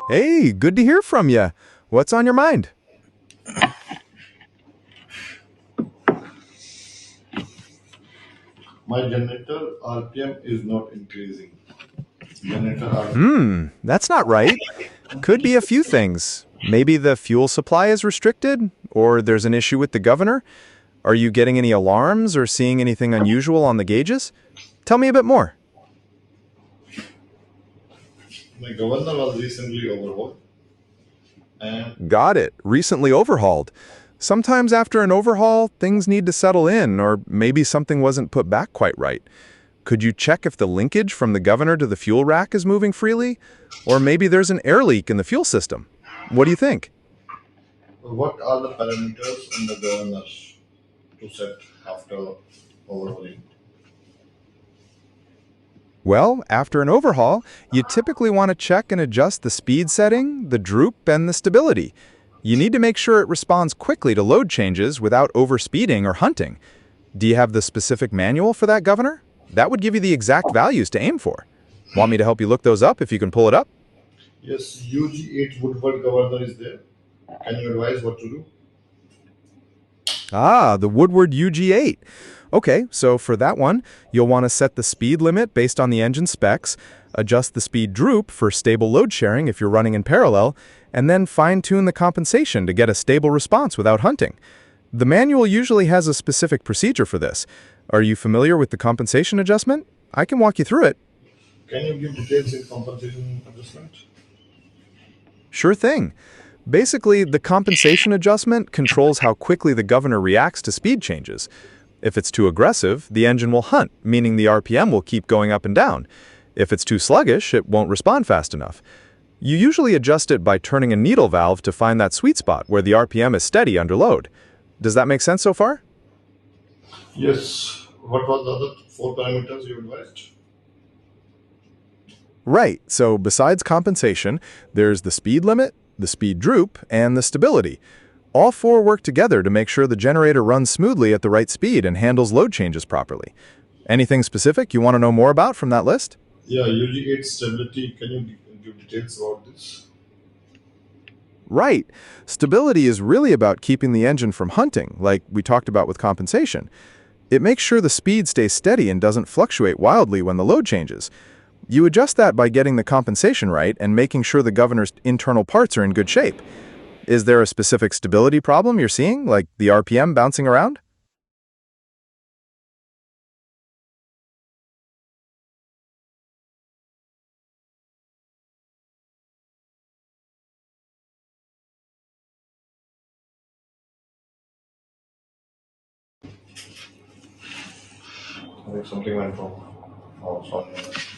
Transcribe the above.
Hey, good to hear from you. What's on your mind? My generator RPM is not increasing. Generator That's not right. Could be a few things. Maybe the fuel supply is restricted, or there's an issue with the governor. Are you getting any alarms or seeing anything unusual on the gauges? Tell me a bit more. My governor was recently overhauled, and Got it. Recently overhauled. Sometimes after an overhaul, things need to settle in, or maybe something wasn't put back quite right. Could you check if the linkage from the governor to the fuel rack is moving freely? Or maybe there's an air leak in the fuel system. What do you think? what are the parameters in the governor to set after overhauling? Well, after an overhaul, you typically want to check and adjust the speed setting, the droop, and the stability. You need to make sure it responds quickly to load changes without overspeeding or hunting. Do you have the specific manual for that, Governor? That would give you the exact values to aim for. Want me to help you look those up if you can pull it up? Yes, UG8 Woodward Governor is there. Can you advise what to do? Ah, the Woodward UG8. Okay, so for that one, you'll want to set the speed limit based on the engine specs, adjust the speed droop for stable load sharing if you're running in parallel, and then fine-tune the compensation to get a stable response without hunting. The manual usually has a specific procedure for this. Are you familiar with the compensation adjustment? I can walk you through it. Can you give details in compensation adjustment? Sure thing. Basically, the compensation adjustment controls how quickly the governor reacts to speed changes. If it's too aggressive, the engine will hunt, meaning the RPM will keep going up and down. If it's too sluggish, it won't respond fast enough. You usually adjust it by turning a needle valve to find that sweet spot where the RPM is steady under load. Does that make sense so far? Yes. What was the other four parameters you advised? Right, so besides compensation, there's the speed limit, the speed droop, and the stability. All four work together to make sure the generator runs smoothly at the right speed and handles load changes properly. Anything specific you want to know more about from that list? Yeah, UG8 stability. Can you give details about this? Right. Stability is really about keeping the engine from hunting, like we talked about with compensation. It makes sure the speed stays steady and doesn't fluctuate wildly when the load changes. You adjust that by getting the compensation right and making sure the governor's internal parts are in good shape. Is there a specific stability problem you're seeing, like the RPM bouncing around? I think something went wrong. Oh, sorry.